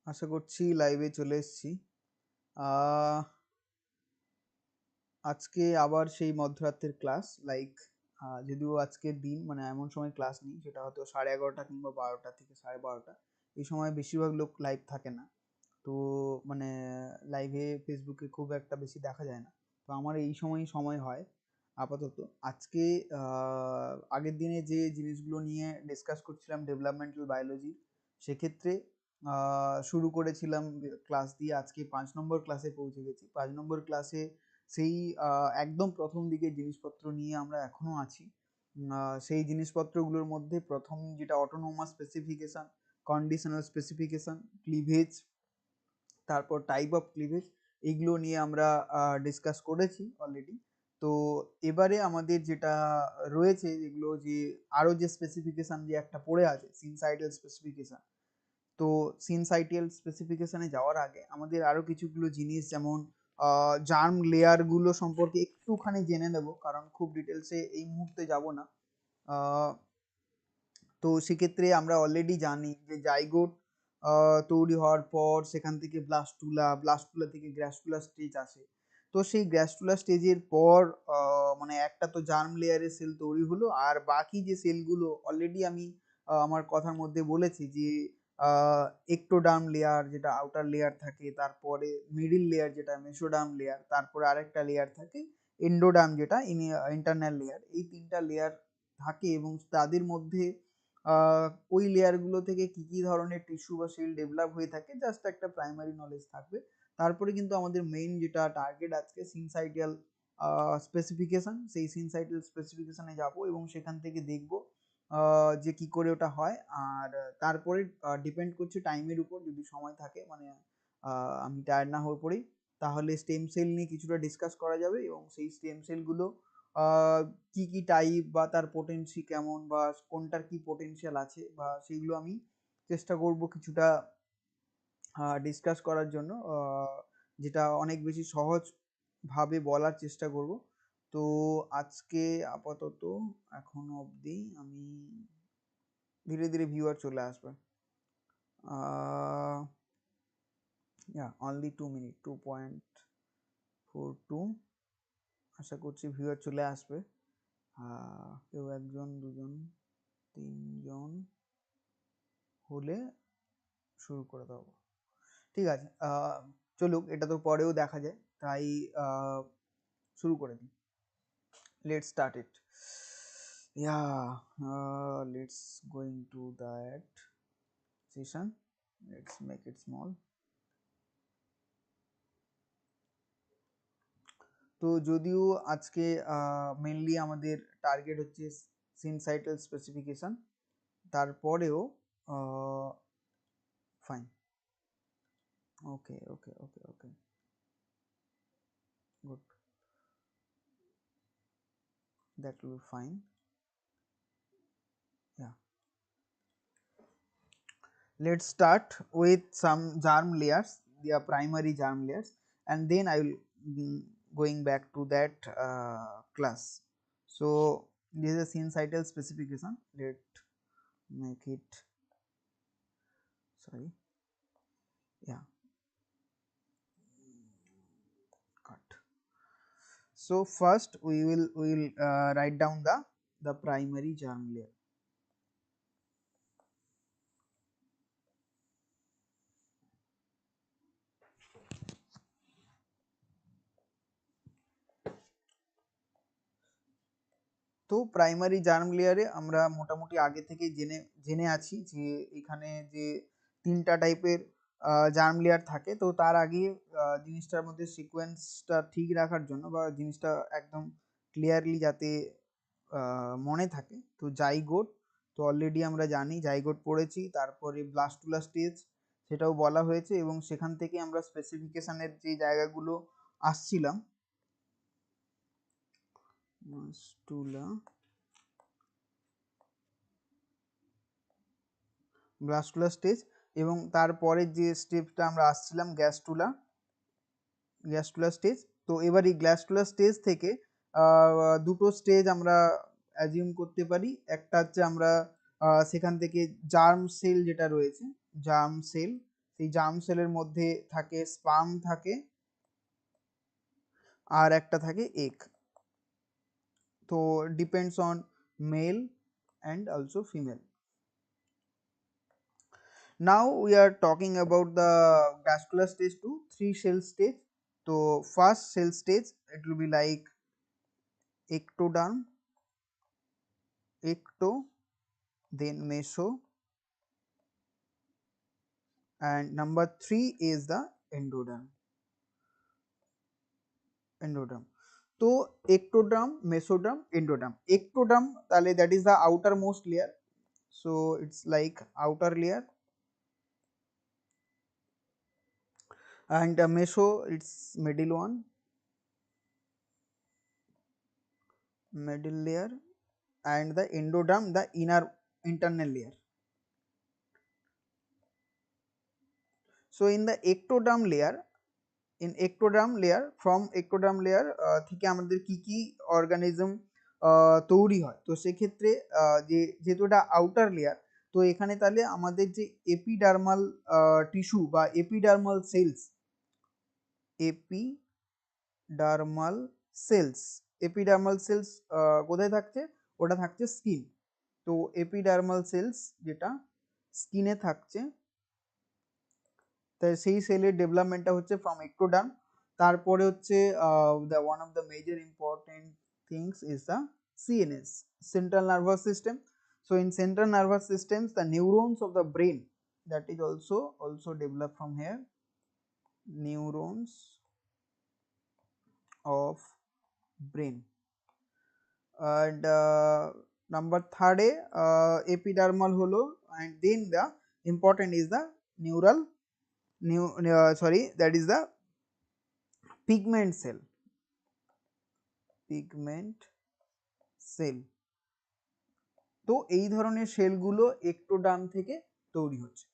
আশা করছি লাইভে চলে এসেছি। আজকে আবার সেই মধ্যরাতের ক্লাস, যদিও আজকের দিন মানে এমন সময় ক্লাস নেই, সেটা হয়তো 11:30 কিংবা 12টা থেকে 12:30। এই সময় বেশিরভাগ লোক লাইভ থাকে না, তো মানে লাইভে ফেসবুকে খুব একটা বেশি দেখা যায় না। তো আমার এই সময়ই সময় হয় আপাতত। আজকে আগের দিনে যে জিনিসগুলো নিয়ে ডিসকাস করছিলাম ডেভেলপমেন্টাল বায়োলজি, সেক্ষেত্রে শুরু করেছিলাম ক্লাস দিয়ে। আজকে 5 নম্বর ক্লাসে পৌঁছে গেছি। 5 নম্বর ক্লাসে সেই একদম প্রথম দিকে জিনিসপত্র নিয়ে আমরা এখনো আছি। সেই জিনিসপত্রগুলোর মধ্যে প্রথম যেটা autonomous specification, conditional specification, cleavage, তারপর টাইপ অফ ক্লিভেজ, এইগুলো নিয়ে আমরা ডিসকাস করেছি অলরেডি। তো এবারে আমাদের যেটা রয়েছে, যেগুলো যে আরও যে স্পেসিফিকেশান যে একটা পড়ে আছে, সিনসাইটাল স্পেসিফিকেশান। তো সিনসাইটিয়াল স্পেসিফিকেশানে যাওয়ার আগে আমাদের আরও কিছুগুলো জিনিস, যেমন জার্ম লেয়ারগুলো সম্পর্কে একটুখানি জেনে নেব, কারণ খুব ডিটেলসে এই মুহূর্তে যাব না। তো সেক্ষেত্রে আমরা অলরেডি জানি যে জাইগোট তৈরি হওয়ার পর সেখান থেকে ব্লাস্টুলা থেকে গ্র্যাস্টুলা স্টেজ আসে। তো সেই গ্র্যাস্টুলা স্টেজের পর মানে একটা তো জার্ম লেয়ারের সেল তৈরি হলো, আর বাকি যে সেলগুলো অলরেডি আমি আমার কথার মধ্যে বলেছি যে একটোডার্ম লেয়ার যেটা আউটার লেয়ার থাকে, তারপরে মিডিল লেয়ার যেটা মেসোডার্ম লেয়ার, তারপরে আরেকটা লেয়ার থাকে এন্ডোডার্ম যেটা ইন্টারনাল লেয়ার। এই 3টা লেয়ার থাকে এবং তাদের মধ্যে ওই লেয়ারগুলো থেকে কি কি ধরনের টিস্যু বা সেল ডেভেলপ হয়ে থাকে জাস্ট একটা প্রাইমারি নলেজ থাকবে। তারপরে কিন্তু আমাদের মেইন যেটা টার্গেট আজকে সিনসাইটিয়াল স্পেসিফিকেশন, সেই সিনসাইটিয়াল স্পেসিফিকেশনে যাব এবং সেখান থেকে দেখব যে কি করে ওটা হয়। আর তারপরে ডিপেন্ড করছে টাইমের উপর, যদি সময় থাকে, মানে আমি টায়ার্ড না হয়ে পড়ি, তাহলে স্টেম সেল নিয়ে কিছুটা ডিসকাস করা যাবে এবং সেই স্টেম সেলগুলো কি কি টাইপ বা তার পোটেন্সি কেমন বা কোনটার কি পোটেনশিয়াল আছে বা সেগুলো আমি চেষ্টা করব কিছুটা ডিসকাস করার জন্য, যেটা অনেক বেশি সহজভাবে বলার চেষ্টা করব। তো আজকে আপাতত এখনো অবধি আমি ধীরে ধীরে ভিউয়ার চলে আসবে। Only 2 minute, 2.42। আশা করছি ভিউয়ার চলে আসবে। কেউ একজন, দুজন, তিনজন হলে শুরু করে দেবো। ঠিক আছে, চলুক, এটা তো পরেও দেখা যায়, তাই শুরু করে দিই। Let's start it. Let's going to that session. Let's make it small. তো যদিও আজকে মেনলি আমাদের টার্গেট হচ্ছে সিনসাইটাল স্পেসিফিকেশন, তারপরেও fine, okay okay okay okay, good, that will be fine. Yeah, let's start with some germ layers, the primary germ layers, and then I will going back to that class. So this is a syncytial specification. Let make it, sorry, yeah, cut. So first we will write down the primary germ layer. তো primary germ লেয়ারে আমরা মোটামুটি আগে থেকে জেনে আছি যে এখানে যে 3টা টাইপের জার্ম লেয়ার থাকে। তো তার আগে জিনিসটার মধ্যে সিকোয়েন্সটা ঠিক রাখার জন্য বা জিনিসটা একদম ক্লিয়ারলি যাতে মনে থাকে, তো জাইগোট তো অলরেডি আমরা জানি, জাইগোট পড়েছি। তারপরে ব্লাস্টুলা স্টেজ, সেটাও বলা হয়েছে, এবং সেখান থেকে আমরা স্পেসিফিকেশনের যে জায়গাগুলো আসছিলাম, ব্লাস্টুলা স্টেজ, এবং তারপরের যে স্টেপটা আমরা আসছিলাম গ্যাস্টুলা স্টেজ। তো এবার এই গ্যাস্টুলা স্টেজ থেকে দুটো স্টেজ আমরা অ্যাজিউম করতে পারি। একটা হচ্ছে আমরা সেখান থেকে জার্ম সেল যেটা রয়েছে, জার্ম সেল, সেই জার্ম সেলের মধ্যে থাকে স্পার্ম থাকে আর একটা থাকে এগ। তো depends on male and also female. Now we are talking about the vascular stage to 3 cell stage. So first cell stage it will be like ectoderm, ecto, then meso, and number 3 is the endoderm. Endoderm. So ectoderm, mesoderm, endoderm. Ectoderm তাহলে that is the outermost layer. So it's like outer layer, and meso it's middle one, middle layer, and the endoderm the inner internal layer. So in the ectoderm layer, in ectoderm layer, from ectoderm layer থেকে আমাদের কি কি organism তৈরি হয়, তো সেক্ষেত্রে যেহেতু এটা আউটার লেয়ার, তো এখানে তাহলে আমাদের যে এপিডার্মাল টিস্যু বা epidermal cells, epidermal cells, epidermal cells কোথায় থাকছে, ওটা থাকছে স্কিন। তো এপিডার্মাল সেলস যেটা স্কিনে থাকছে, তাই সেই সেলের ডেভেলপমেন্টটা হচ্ছে ফ্রম ectoderm। তারপরে হচ্ছে the one of the major important things is the CNS, central nervous system. So in central nervous systems the neurons of the brain, that is also developed from here, neurons of brain, and number third epidermal holo, and then the important is the neural that is the pigment cell, pigment cell. তো এই ধরনের সেলগুলো ectoderm থেকে তৈরি হচ্ছে।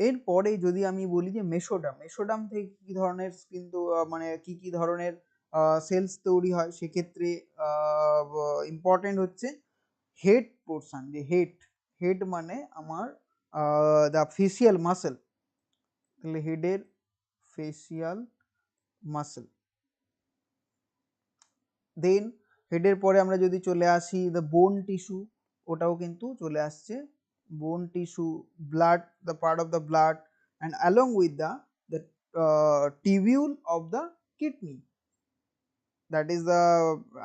এরপরে যদি আমি বলি যে মেসোডার্ম, মেসোডার্ম থেকে কি ধরনের কিন্তু মানে কি কি ধরনের সেলস তৈরি হয়, সেক্ষেত্রে ইম্পর্টেন্ট হচ্ছে হেড পোর্শন, যে হেড, হেড মানে আমার দ্য ফেসিয়াল মাসেল, তাহলে হেডের ফেসিয়াল মাসেল। দেন হেডের পরে আমরা যদি চলে আসি দ্য বোন টিস্যু, ওটাও কিন্তু চলে আসছে, বোন tissue, blood, the part of the blood, and along with the tubule of the kidney, that is the,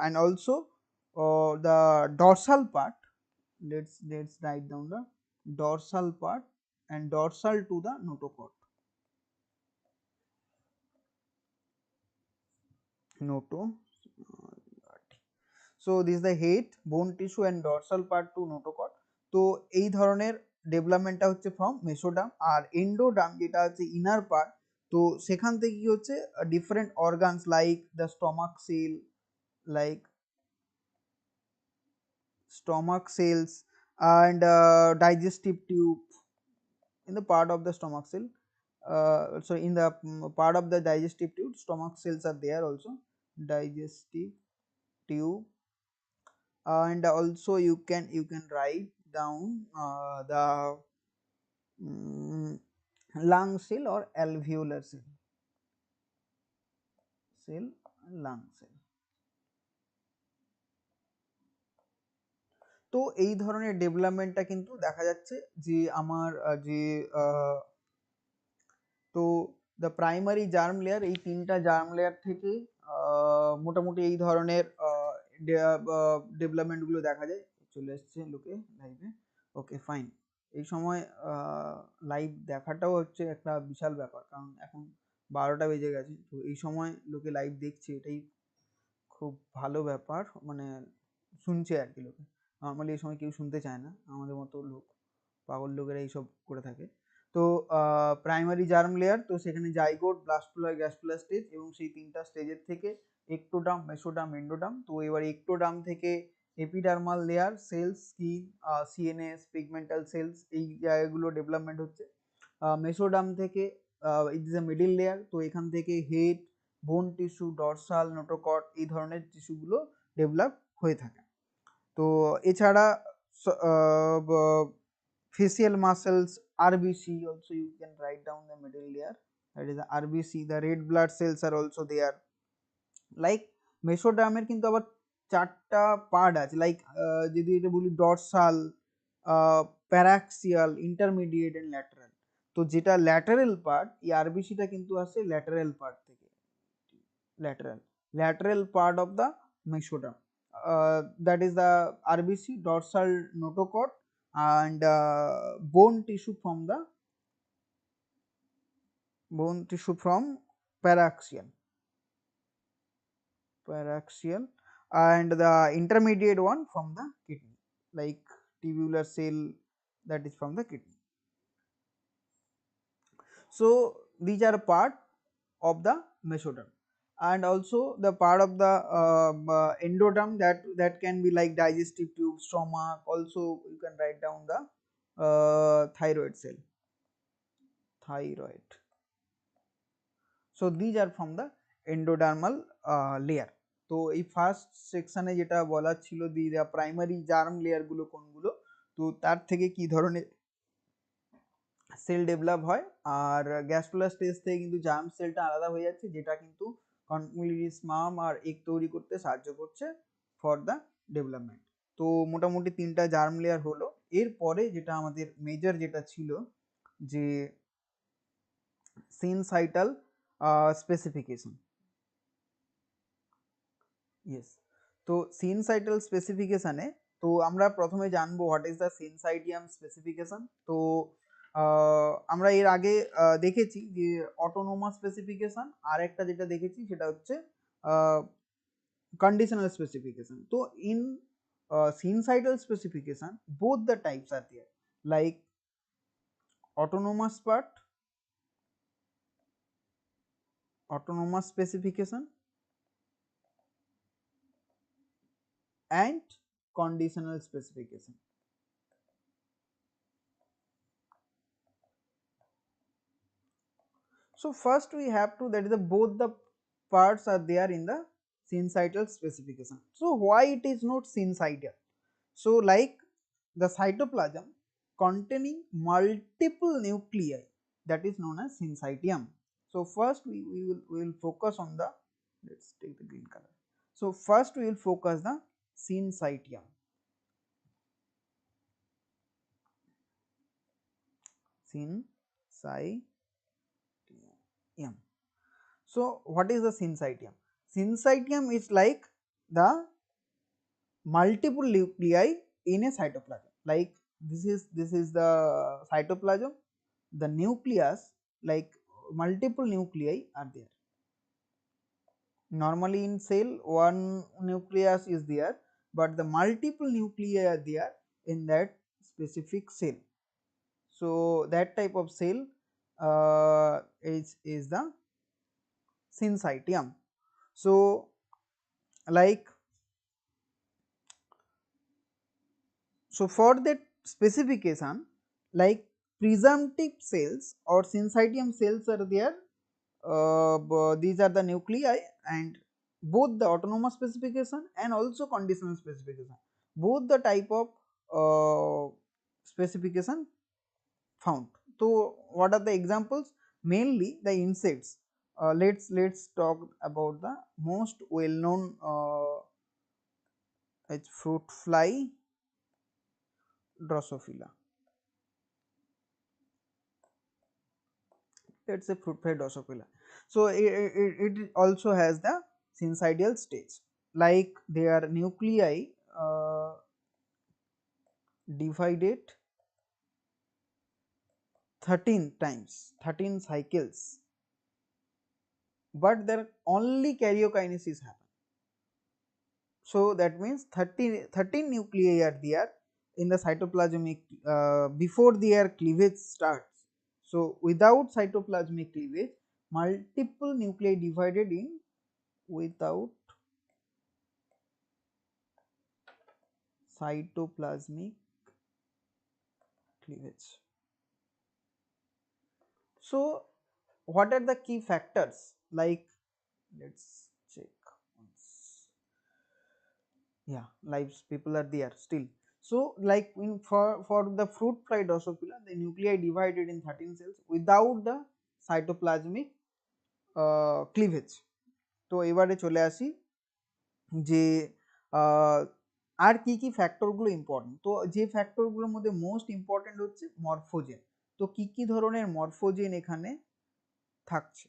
and also the dorsal part, let's write down the dorsal part and dorsal to the notochord, so this is the head, bone tissue and dorsal part to notochord. তো এই ধরনের ডেভেলপমেন্টটা হচ্ছে from mesoderm. R endoderm যেটা হচ্ছে inner part, তো সেখান থেকে কি হচ্ছে different organs like the stomach cell, like stomach cells and digestive tube in the part of the stomach cell, so in the part of the digestive tube stomach cells are there also, digestive tube, and also you can write down the lung cell or alveolar cell, lung cell. তো এই ধরনের ডেভেলপমেন্টটা কিন্তু দেখা যাচ্ছে যে আমার যে তো দ্য প্রাইমারি জার্ম লেয়ার, এই তিনটা জার্ম লেয়ার থেকে মোটামুটি এই ধরনের ডেভেলপমেন্টগুলো দেখা যায়। চলে এসছে লোকে লাইভে, ওকে ফাইন। এই সময় লাইভ দেখাটাও হচ্ছে একটা বিশাল ব্যাপার, কারণ এখন 12টা বেজে গেছে, তো এই সময় লোকে লাইভ দেখছে, এটাই খুব ভালো ব্যাপার, মানে শুনছে আর কি লোকে। নর্মালি এই সময় কেউ শুনতে চায় না, আমাদের মতো লোক, পাগল লোকেরা এইসব করে থাকে। তো প্রাইমারি জার্ম লেয়ার, তো সেখানে জাইগোট, ব্লাস্টুলা, গ্যাস্টুলা স্টেজ, এবং সেই তিনটা স্টেজের থেকে একটোডার্ম, মেসোডার্ম, এন্ডোডার্ম। তো এবার একটোডার্ম থেকে epidermal layer, cells, skin, CNS, pigmental cells, এই জায়গাগুলো ডেভেলপমেন্ট হচ্ছে। মেসোডার্ম থেকে it is a middle layer, তো এখান থেকে হেড, বোন টিস্যু, ডরসাল, নোটোকট, এই ধরনের টিস্যুগুলো ডেভেলপ হয়ে থাকে। তো এছাড়া facial muscles RBC also you can write down the middle layer, that is the RBC. The red blood cells are also there. Like মেসোডার্মের কিন্তু আবার চারটা পার্ট আছে, লাইক যদি এটা বলি dorsal, paraxial, intermediate and lateral. তো যেটা ল্যাটারাল পার্ট, এই আরবিসিটা কিন্তু আসে ল্যাটারাল পার্ট থেকে, lateral part of the mesoderm, that is the RBC, dorsal notochord, and bone tissue from paraxial, and the intermediate one from the kidney, like tubular cell, that is from the kidney. So these are part of the mesoderm, and also the part of the endoderm, that can be like digestive tube, stomach. Also you can write down the thyroid cell, thyroid. So these are from the endodermal layer. তো এই first সেকশনে যেটা বলার ছিল the primary germ layer গুলো কোনগুলো, তো তার থেকে কি ধরনের সেল ডেভেলপ হয়, আর গ্যাস্ট্রুলার স্টেজ থেকে কিন্তু জার্ম সেলটা আলাদা হয়ে যাচ্ছে, যেটা কিন্তু কন্টিনিউয়াসলি স্পার্ম আর এগ তৈরি করতে সাহায্য করছে ফর দ্য ডেভেলপমেন্ট। তো মোটামুটি তিনটা জার্ম লেয়ার হলো। এরপরে যেটা আমাদের মেজর যেটা ছিল যে সিনসাইটাল স্পেসিফিকেশন। ইয়েস, তো সিনসাইটাল স্পেসিফিকেশনে তো আমরা প্রথমে জানবো হোয়াট ইজ দ্য সিনসাইটিয়াম স্পেসিফিকেশন। তো আমরা এর আগে দেখেছি যে অটোনোমাস স্পেসিফিকেশন, আর একটা যেটা দেখেছি সেটা হচ্ছে কন্ডিশনাল স্পেসিফিকেশন। তো in syncytial specification both the types are there, like autonomous part, autonomous specification, and conditional specification. So first we have to, that is the both the parts are there in the syncytial specification. So why it is not syncytial? So like the cytoplasm containing multiple nuclei, that is known as syncytium. So first we will focus on the, let's take the green color. So first we will focus the syncytium. Syncytium. So what is the syncytium? Syncytium is like the multiple nuclei in a cytoplasm. Like this is the cytoplasm, the nucleus, like multiple nuclei are there. Normally in cell one nucleus is there, but the multiple nuclei are there in that specific cell. So that type of cell is the syncytium. So like, so for that specification, like presumptive cells or syncytium cells are there. These are the nuclei, and both the autonomous specification and also conditional specification, both the type of specification found. So what are the examples? Mainly the insects. Let's talk about the most well known, it's fruit fly, Drosophila. Let's say fruit fly Drosophila. So it also has the syncytial stage, like their nuclei divided 13 times, 13 cycles, but there only karyokinesis happen. So that means 13 nuclei are there in the cytoplasmic before their cleavage starts. So without cytoplasmic cleavage, multiple nuclei divided in without cytoplasmic cleavage. So what are the key factors? Like, let's check once. Yeah, lives people are there still. So like for the fruit fly Drosophila, the nuclei divided in 13 cells without the cytoplasmic cleavage. তো এবারে চলে আসি যে আর কি কি ফ্যাক্টরগুলো important. তো যে ফ্যাক্টরগুলোর মধ্যে মোস্ট ইম্পর্টেন্ট হচ্ছে মরফোজেন। তো কি কি ধরনের মরফোজেন এখানে থাকছে?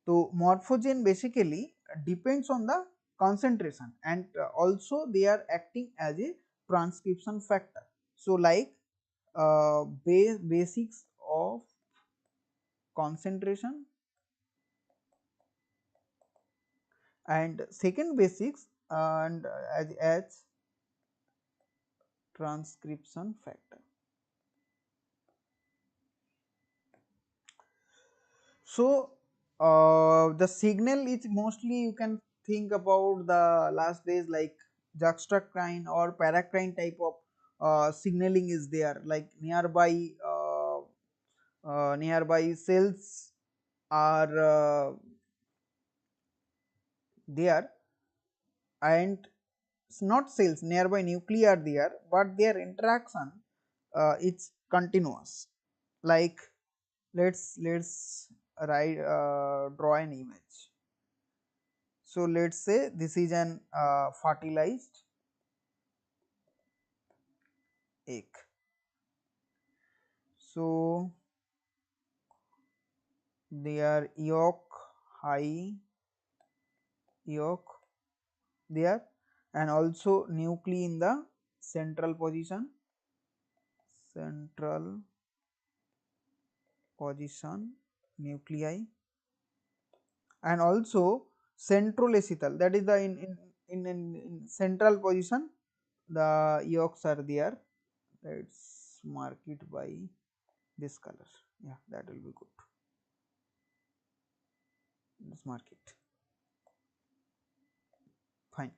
তো morphogen basically depends on the concentration and also they are acting as a transcription factor. So like basics of concentration and second basics and as transcription factor. So the signal is mostly you can think about the last days like juxtacrine or paracrine type of signaling is there, like nearby cells are there, and not cells, nearby nuclei are there, but their interaction is continuous. Like let's write draw an image. So let's say this is an fertilized egg. So their yolk, high yolk there, and also nuclei in the central position, nuclei, and also centroacetal, that is the in central position the yolks are there. Let's mark it by this color. Yeah, that will be good. Let's mark it. Fine.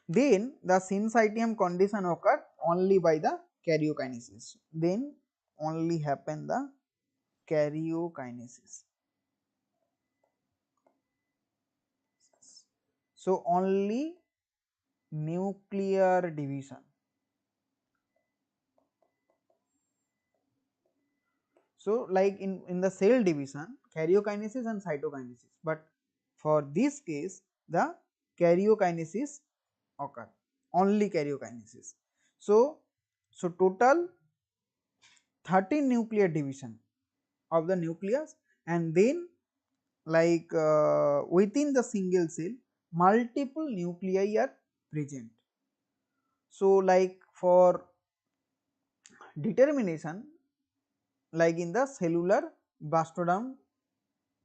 Then the syncytium condition occur only by the karyokinesis. Then only happen the karyokinesis. So only nuclear division. So like in the cell division, karyokinesis and cytokinesis, but for this case the karyokinesis occur, only karyokinesis. So total 13 nuclear division of the nucleus, and then like within the single cell multiple nuclei are present. So like for determination, like in the cellular blastoderm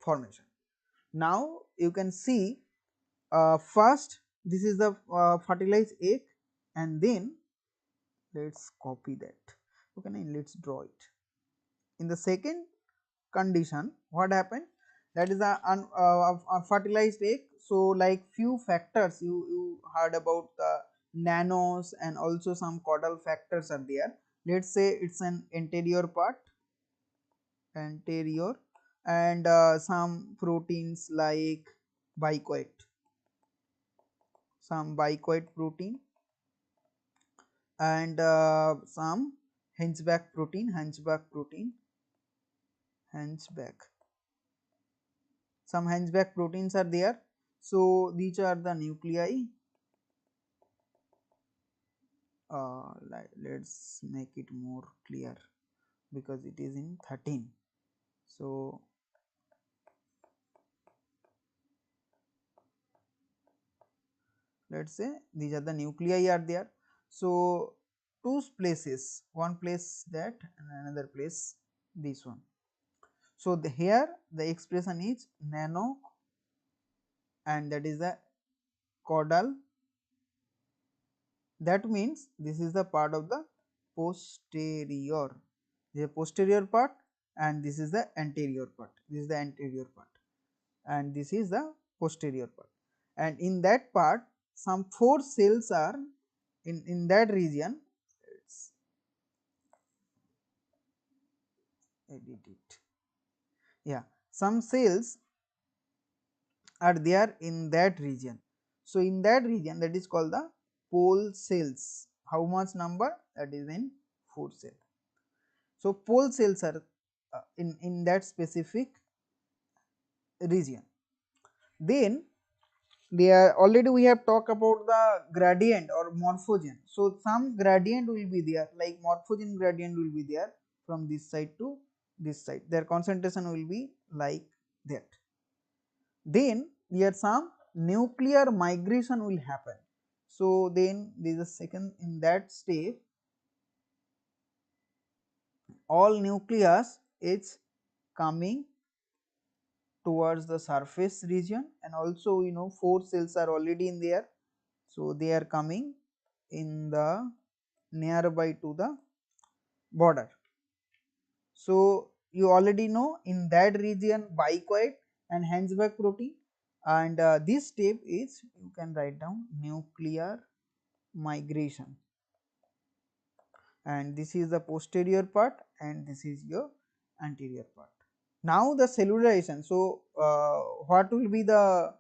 formation. Now you can see first this is the fertilized egg, and then let's copy that. Okay, now let's draw it. In the second condition, what happened? That is a fertilized egg. So like few factors you heard about the nanos, and also some caudal factors are there. Let's say it's an anterior part, anterior, and some proteins like bicoid, some bicoid protein, and some hunchback protein, some hunchback proteins are there. So these are the nuclei. Let's make it more clear because it is in 13. So let's say these are the nuclei are there. So two places, one place that and another place this one. So here the expression is nano, and that is the caudal. That means this is the part of the posterior. This is the posterior part, and this is the anterior part. This is the anterior part, and this is the posterior part. And in that part, some 4 cells are in that region. Let's edit it. Yeah, some cells are there in that region. So in that region, that is called the pole cells. how much number? That is in 4 cell. So pole cells are in that specific region. Then they are already we have talked about the gradient or morphogen. So some gradient will be there, like morphogen gradient will be there from this side to this side. Their concentration will be like that. Then here some nuclear migration will happen. So then there is a second in that step, all nucleus is coming towards the surface region, and also 4 cells are already in there, so they are coming in the nearby to the border. So you already know in that region bicoid and Hunchback protein, and this step is, you can write down, nuclear migration, and this is the posterior part and this is your anterior part. Now the cellularization. So what will be the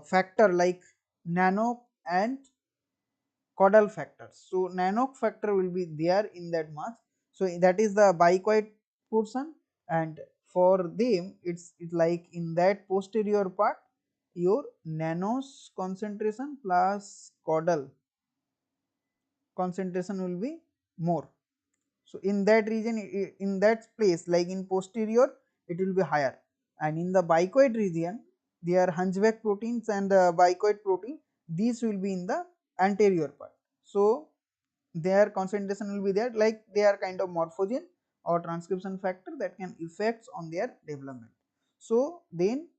factor like nano and caudal factors? So nano factor will be there in that much. So that is the bicoid portion, and for them it's like in that posterior part your nanos concentration plus caudal concentration will be more. So in that region, in that place, like in posterior, it will be higher, and in the bicoid region, there are hunchback proteins and bicoid protein. These will be in the anterior part. So their concentration will be there, like they are kind of morphogen or transcription factor that can affect on their development. So then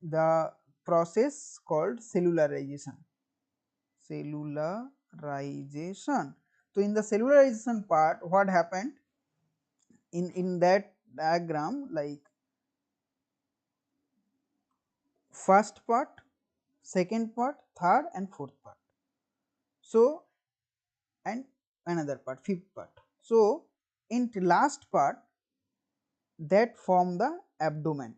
the process called cellularization. Cellularization. So in the cellularization part, what happened? In that diagram, like first part, second part, third and fourth part, so and another part, fifth part. So in the last part, that form the abdomen.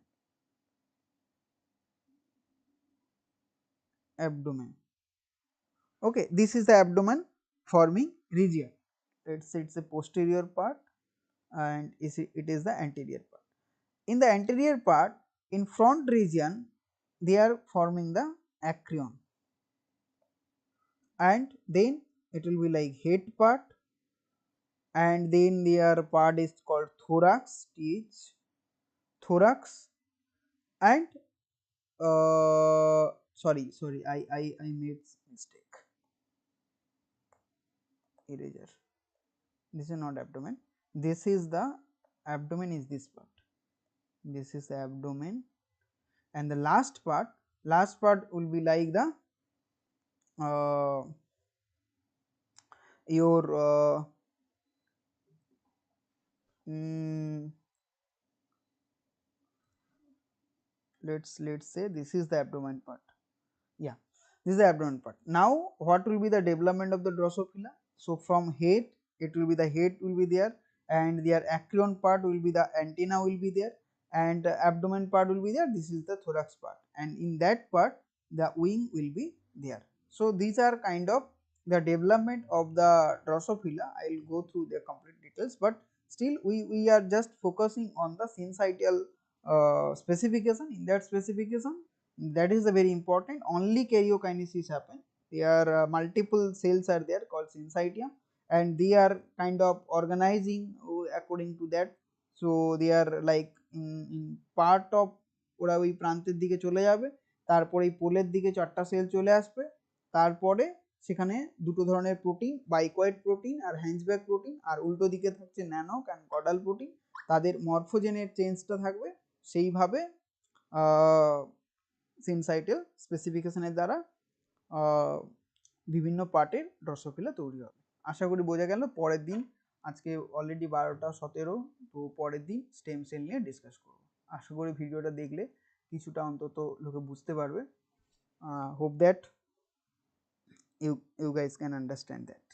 Okay, this is the abdomen forming region. It's a posterior part and it is the anterior part. In the anterior part, in front region, they are forming the acreon, and then it will be like head part, and then their part is called thorax, thorax, and sorry, I made mistake, eraser. This is not abdomen. This is the abdomen, is this part. This is the abdomen, and the last part will be like the your let's say this is the abdomen part. Yeah, this is the abdomen part. Now what will be the development of the Drosophila? So from head, it will be the head will be there, and their acreon part will be the antenna will be there, and abdomen part will be there. This is the thorax part, and in that part the wing will be there. So these are kind of the development of the Drosophila. I will go through the complete details, but still we are just focusing on the syncytial specification. In that specification, that is a very important, only karyokinesis happen. There are multiple cells are there called syncytium, and they are kind of organizing according to that. So they are like in part of ওরা ওই প্রান্তের দিকে চলে যাবে, তারপরে এই পোলের দিকে 4টা সেল চলে আসবে, তারপরে সেখানে দুটো ধরনের প্রোটিন, বাইকয়েড প্রোটিন আর হ্যাঞ্চব্যাক প্রোটিন, আর উল্টো দিকে থাকছে ন্যানোক অ্যান্ড কডাল প্রোটিন, তাদের মরফোজেনের চেঞ্জটা থাকবে। সেইভাবে সিনসাইটিয়াল স্পেসিফিকেশনের দ্বারা বিভিন্ন পার্টের ড্রসোফিলা তৈরি হবে। আশা করি বোঝা গেল। পরের দিন, আজকে অলরেডি 12টা 17, তো পরের দিন স্টেম সেল নিয়ে ডিসকাস করব। আশা করি ভিডিওটা দেখলে কিছুটা অন্তত লোকে বুঝতে পারবে। Hope that you guys can understand that.